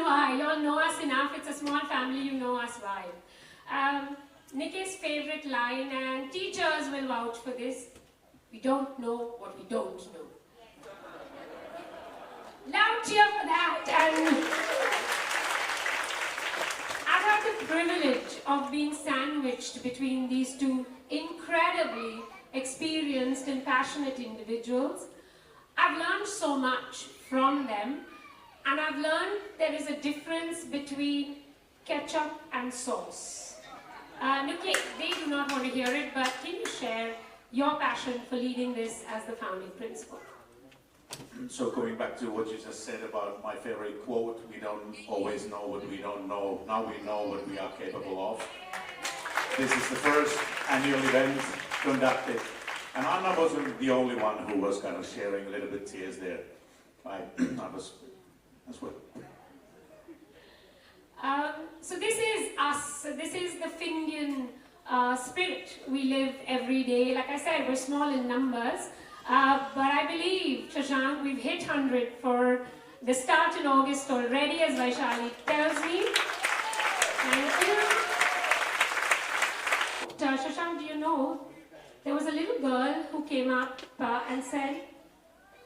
while. You all know us enough. It's a small family, you know us well. Nikki's favorite line, and teachers will vouch for this: we don't know what we don't know. Loud cheer for that. And I've had the privilege of being sandwiched between these two incredibly experienced and passionate individuals. I've learned so much from them, and I've learned there is a difference between ketchup and sauce. Nikki, they do not want to hear it, but can you share your passion for leading this as the founding principal? So going back to what you just said about my favorite quote, we don't always know what we don't know. Now we know what we are capable of. This is the first annual event conducted, and Anna wasn't the only one who was kind of sharing a little bit tears there. I was as well. So this is us. This is the Finland spirit we live every day. Like I said, we're small in numbers. But I believe, Shashank, we've hit 100 for the start in August already, as Vaishali tells me. Thank you. Shashank, do you know, there was a little girl who came up and said,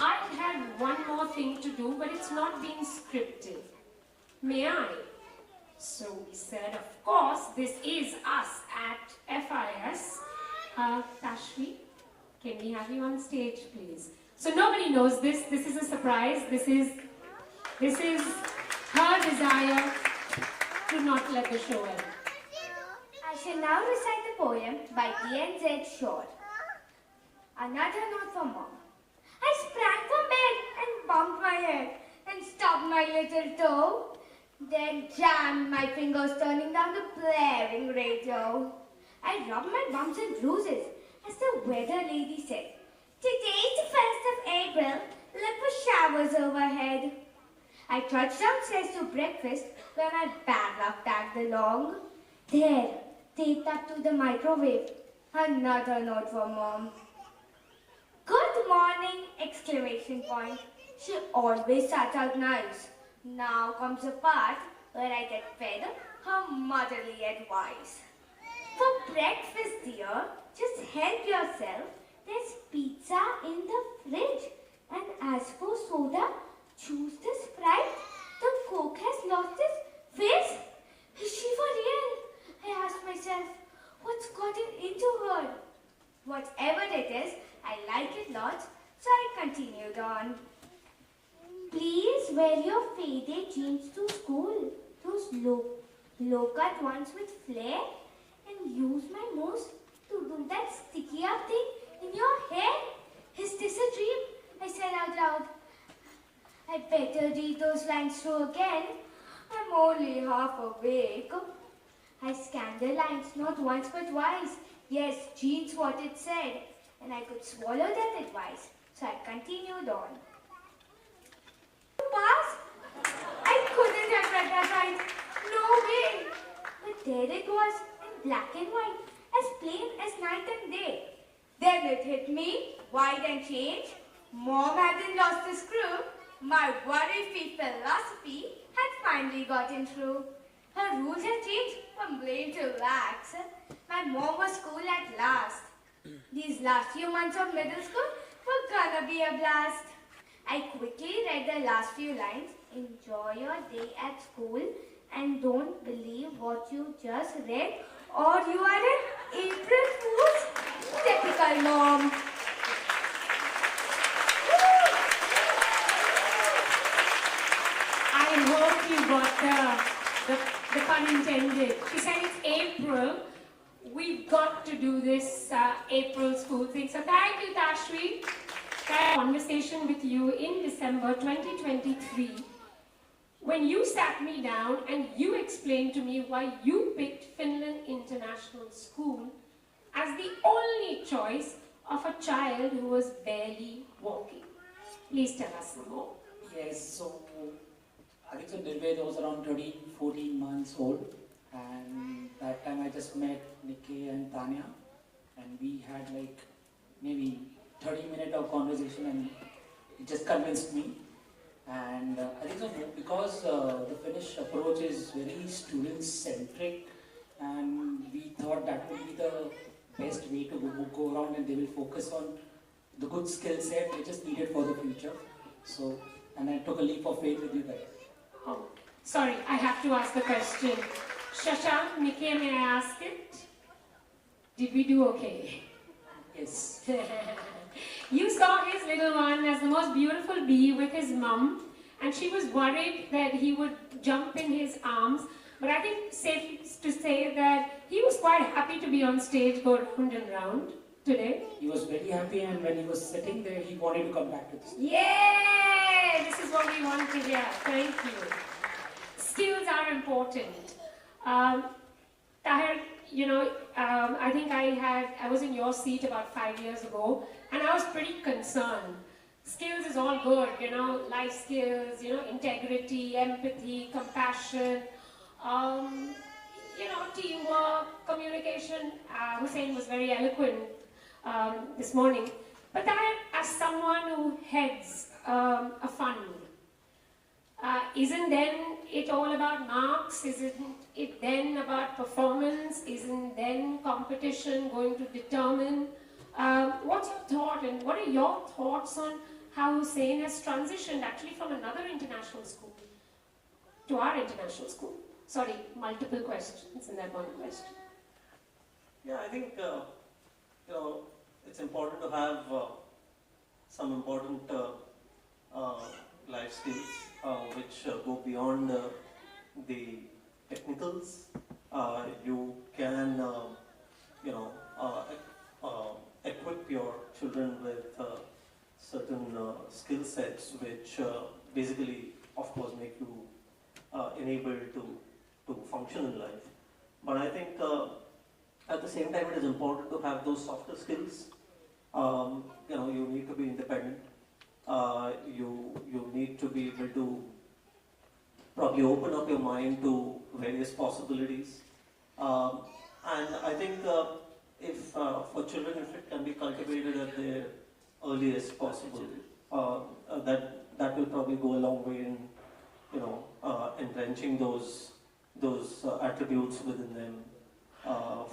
I had one more thing to do, but it's not being scripted. May I? So we said, of course, this is us at FIS. Tashvi, can we have you on stage, please? So nobody knows this. This is a surprise. This is her desire to not let the show end. I shall now recite the poem by D.N.Z. Shore. Another note for Mom. I sprang from bed and bumped my head and stubbed my little toe. Then jammed my fingers turning down the blaring radio. I rubbed my bumps and bruises as the weather lady said, today's the 1st of April, look for showers overhead. I trudged downstairs to breakfast where my bad luck tagged along. There, taped up to the microwave, another note for Mom. Good morning! Exclamation point. She always starts out nice. Now comes the part where I get fed her motherly advice. For breakfast, dear, just help yourself. There's pizza in the fridge. And as for soda, choose the Sprite. The Coke has lost its fizz. Is she for real? I asked myself, what's gotten into her? Whatever it is, I like it lots, so I continued on. Please wear your faded jeans to school. Those low-cut ones with flare. And use my nose to do that sticky up thing in your hair. Is this a dream? I said out loud. I better read those lines through again. I'm only half awake. I scanned the lines not once but twice. Yes, jeans what it said. And I could swallow that advice. So I continued on. Pass? I couldn't have read that right. No way. But there it was, in black and white, as plain as night and day. Then it hit me, white and change. Mom hadn't lost the screw. My worry-free philosophy had finally gotten through. Her rules had changed from blame to lax. My mom was cool at last. These last few months of middle school were gonna be a blast. I quickly read the last few lines. Enjoy your day at school and don't believe what you just read or you are an April Fool's. Typical mom. I hope you got the pun intended. She said it's April. We've got to do this April school thing. So thank you, Tashvi. I had a conversation with you in December 2023 when you sat me down and you explained to me why you picked Finland International School as the only choice of a child who was barely walking. Please tell us some more. Yes, so I think so Nirveda was around 13, 14 months old, and that time I just met Nikki and Tanya, and we had like maybe 30 minutes of conversation, and it just convinced me. And I think so because the Finnish approach is very student-centric, and we thought that would be the best way to go around, and they will focus on the good skill set which is needed for the future. So, and I took a leap of faith with you guys. Oh, sorry, I have to ask the question. Shashank, Nikki, may I ask it? Did we do okay? Yes. You saw his little one as the most beautiful bee with his mum, and she was worried that he would jump in his arms. But I think safe to say that he was quite happy to be on stage, go round and round today. He was very happy, and when he was sitting there, he wanted to come back to this. Yay! This is what we want to hear. Thank you. Skills are important. Tahir, you know, I think I was in your seat about 5 years ago, and I was pretty concerned. Skills is all good, you know, life skills, you know, integrity, empathy, compassion, you know, teamwork, communication. Hussein was very eloquent this morning. But Tahir, as someone who heads a fund, isn't then it all about marks? Isn't it then about performance? Isn't then competition going to determine? What's your thought, and what are your thoughts on how Hussein has transitioned actually from another international school to our international school? Sorry, multiple questions in that one question. Yeah, I think you know, it's important to have some important life skills which go beyond the technicals. You can you know equip your children with certain skill sets which basically, of course, make you enabled to function in life. But I think at the same time, it is important to have those softer skills. You know, you need to be independent. You need to be able to probably open up your mind to various possibilities. And I think if for children, if it can be cultivated at their earliest possible, that will probably go a long way in, you know, entrenching those attributes within them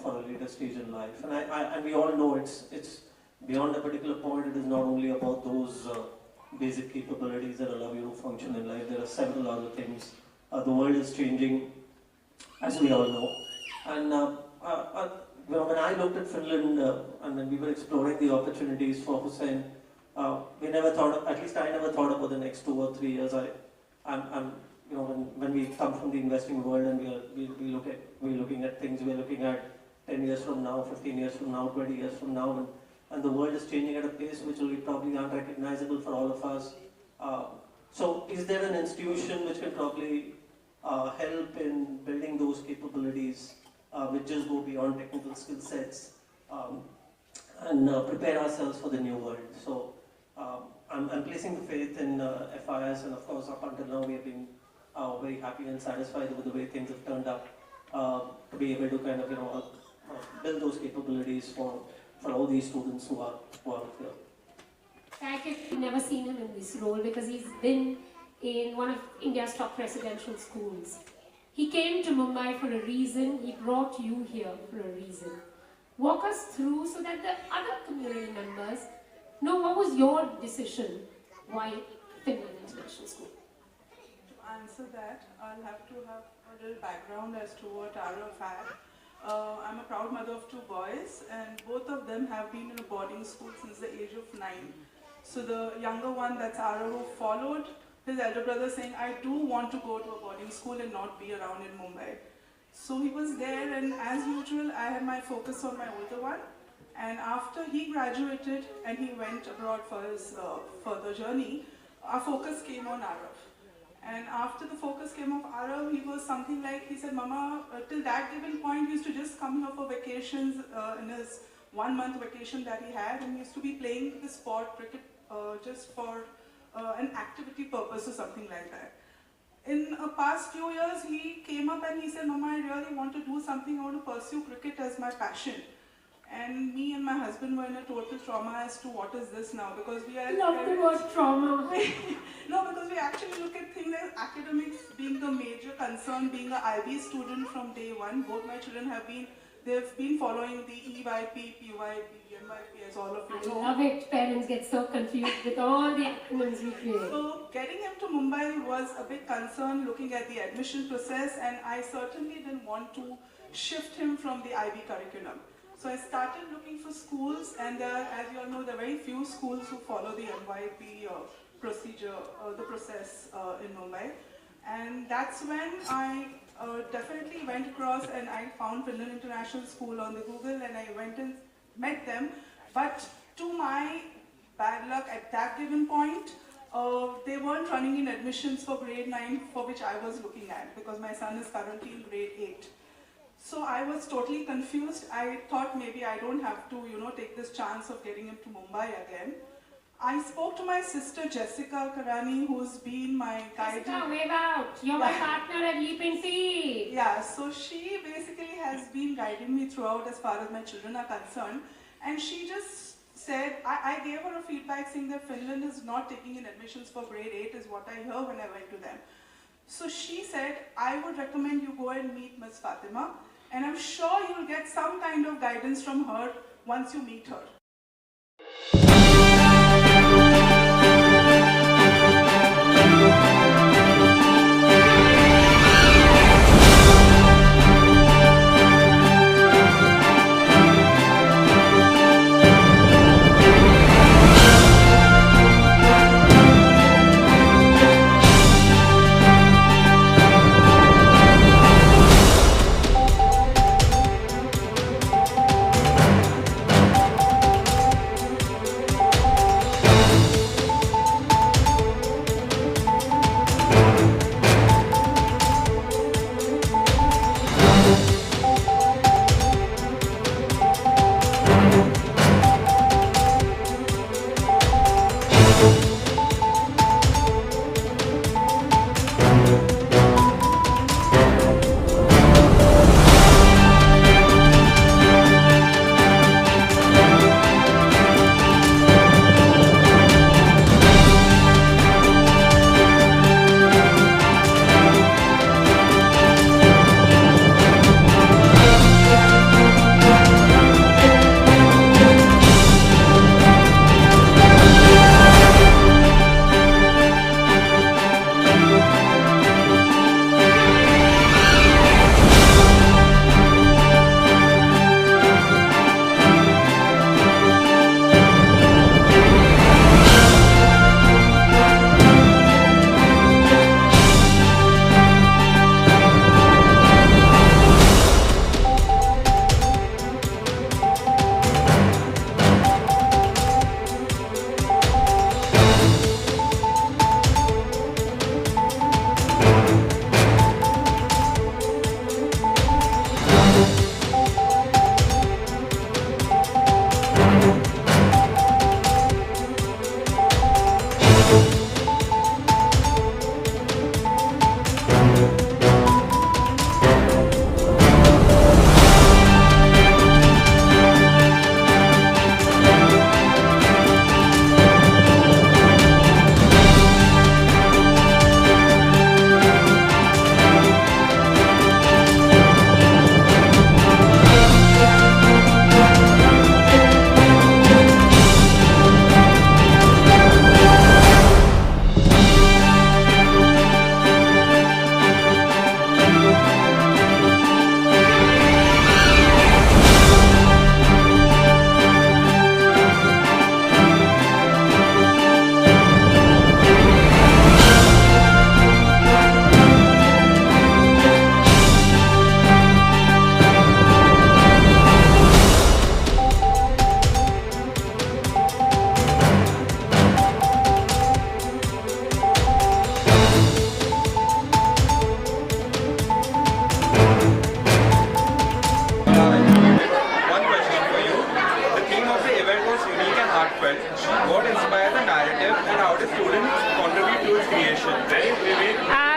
for a later stage in life. And we all know it's beyond a particular point. It is not only about those basic capabilities that allow you to function in life. There are several other things. The world is changing, as we all know. And when I looked at Finland and when we were exploring the opportunities for Hussein, we never thought, at least I never thought about the next 2 or 3 years. I'm you know, when we come from the investing world and we're looking at things, we're looking at 10 years from now, 15 years from now, 20 years from now, and the world is changing at a pace which will be probably unrecognizable for all of us. So is there an institution which can probably help in building those capabilities which just go beyond technical skill sets and prepare ourselves for the new world? So I'm placing the faith in FIS, and of course up until now we have been very happy and satisfied with the way things have turned out to be able to kind of, you know, build those capabilities for all these students who are here. I've never seen him in this role because he's been in one of India's top residential schools. He came to Mumbai for a reason. He brought you here for a reason. Walk us through so that the other community members know what was your decision. Why Finland International School? To answer that, I'll have to have a little background as to what Arav had. I'm a proud mother of 2 boys, and both of them have been in a boarding school since the age of 9. So the younger one, that's Arav, who followed his elder brother saying, I do want to go to a boarding school and not be around in Mumbai. So he was there, and as usual, I had my focus on my older one. And after he graduated and he went abroad for his further journey, our focus came on Arav. And after the focus came on Arav, he was something like, he said, Mama, till that given point, he used to just come here for vacations in his 1-month vacation that he had, and he used to be playing the sport cricket just for an activity purpose or something like that. In the past few years, he came up and he said, Mama, I really want to do something, I want to pursue cricket as my passion. And me and my husband were in a total trauma as to what is this now, because we are... Love the word trauma. No, because we actually look at things like academics being the major concern, being an IB student from day one. Both my children they've been following the EYP, PYP, NYP, as all of you know. I love it. Parents get so confused with all the acronyms we create. So getting him to Mumbai was a big concern, looking at the admission process, and I certainly didn't want to shift him from the IB curriculum. So I started looking for schools, and as you all know, there are very few schools who follow the NYP procedure, the process in Mumbai. And that's when I definitely went across and I found Finland International School on the Google, and I went and met them. But to my bad luck at that given point, they weren't running in admissions for grade 9, for which I was looking at, because my son is currently in grade 8. So I was totally confused. I thought maybe I don't have to, take this chance of getting him to Mumbai again. I spoke to my sister Jessica Karani, who's been my guide. Jessica, wave out. You're my partner at Leaping Feet. Yeah, so she basically has been guiding me throughout as far as my children are concerned. And she just said, I gave her a feedback saying that Finland is not taking in admissions for grade 8 is what I heard when I went to them. So she said, I would recommend you go and meet Ms. Fatima, and I'm sure you'll get some kind of guidance from her once you meet her.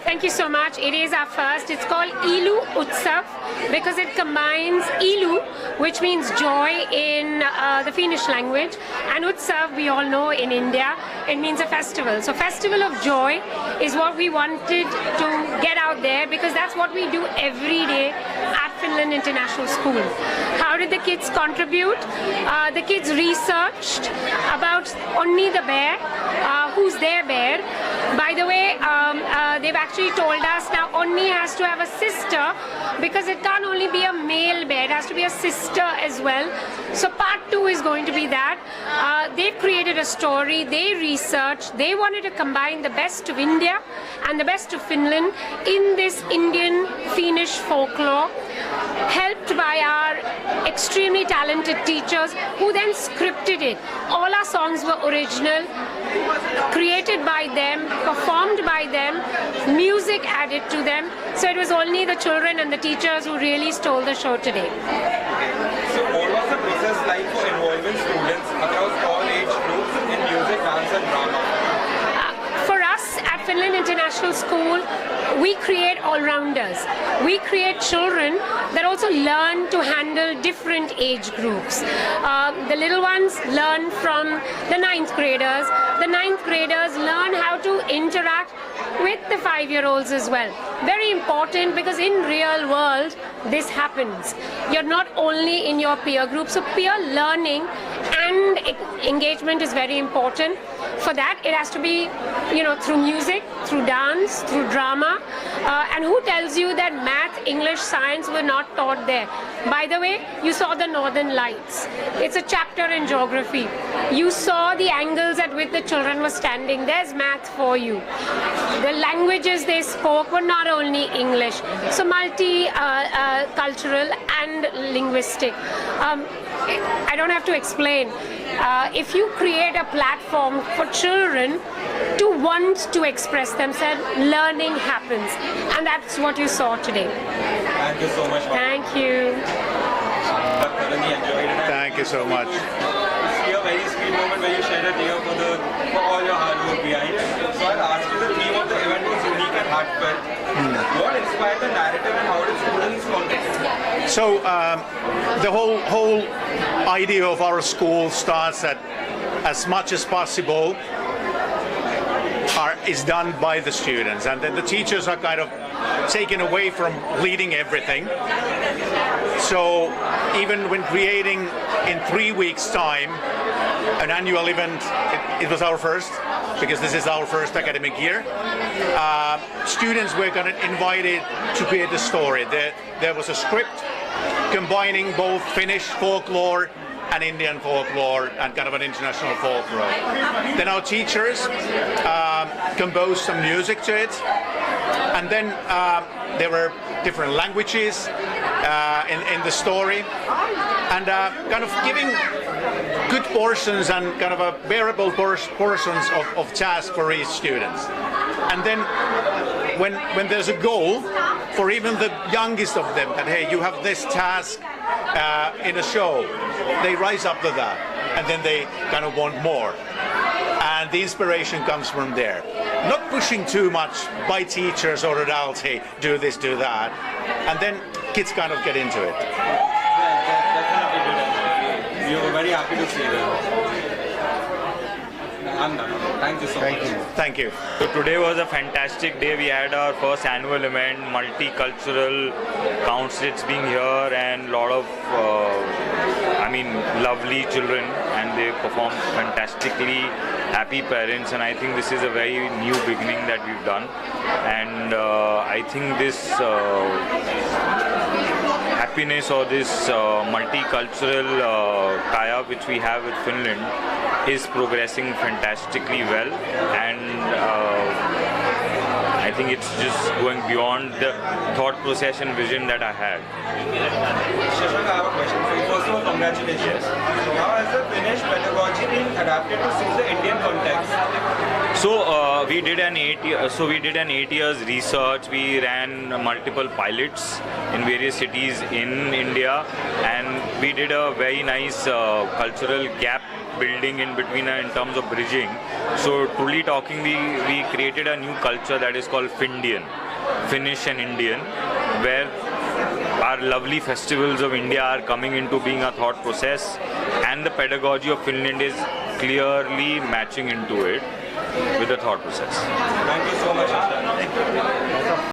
Thank you so much. It is our first. It's called Ilu. Utsav because it combines ilu, which means joy in the Finnish language, and Utsav, we all know in India, it means a festival. So festival of joy is what we wanted to get out there because that's what we do every day at Finland International School. How did the kids contribute? The kids researched about Onni the bear, who's their bear. By the way, they've actually told us now Onni has to have a sister because it can't only be a male bear, it has to be a sister as well. So part 2 is going to be that. They've created a story, they researched, they wanted to combine the best of India and the best of Finland in this Indian Finnish folklore, helped by our extremely talented teachers who then scripted it. All our songs were original, created by them, performed by them, music added to them. So it was only the children and the teachers who really stole the show today. So what was the process like for involving students across all age groups in music, dance and drama? For us at Finland International School, we create all-rounders. We create children that also learn to handle different age groups. The little ones learn from the 9th graders. The 9th graders learn how to interact with the 5-year-olds as well. Very important because in real world, this happens. You're not only in your peer group, so peer learning and engagement is very important. For that, it has to be, through music, through dance, through drama. And who tells you that math, English, science were not taught there? By the way, you saw the Northern Lights. It's a chapter in geography. You saw the angles at which the children were standing. There's math for you. The languages they spoke were not only English, so multi-cultural and linguistic. I don't have to explain. If you create a platform for children to want to express themselves, learning happens. And that's what you saw today. Thank you so much. Thank you. I've thoroughly enjoyed it. Thank you so much. See a very sweet moment where you shed a tear for all your hard work behind it. So I'll ask you, the theme of the event was unique and heartfelt. What inspired the narrative and how did students contribute? So the whole idea of our school starts at as much as possible is done by the students, and then the teachers are kind of taken away from leading everything. So even when creating in 3 weeks' time an annual event, it was our first, because this is our first academic year. Students were kind of invited to create a story. There was a script combining both Finnish folklore and Indian folklore and kind of an international folklore. Then our teachers composed some music to it, and then there were different languages in the story, and kind of giving good portions and kind of a bearable portions of task for each students. And then when there's a goal for even the youngest of them, that hey, you have this task in a show, they rise up to that, and then they kind of want more. And the inspiration comes from there. Not pushing too much by teachers or adults, hey, do this, do that. And then kids kind of get into it. Yeah, definitely did. We were very happy to see that. I'm done. Thank you so much. Thank you. So today was a fantastic day. We had our first annual event, multicultural, councils being here, and a lot of, lovely children, and they performed fantastically. Happy parents, and I think this is a very new beginning that we've done, and I think this happiness or this multicultural tie-up which we have with Finland is progressing fantastically well, and I think it's just going beyond the thought process and vision that I had. Shashank, I have a question for you. First of all, congratulations. How has the Finnish pedagogy been adapted to suit the Indian context? So we did an 8 years research. We ran multiple pilots in various cities in India, and we did a very nice cultural gap building in between in terms of bridging. So truly talking, we created a new culture that is called Findian, Finnish and Indian, where our lovely festivals of India are coming into being a thought process, and the pedagogy of Finland is clearly matching into it with the thought process. Thank you so much, Ashtar.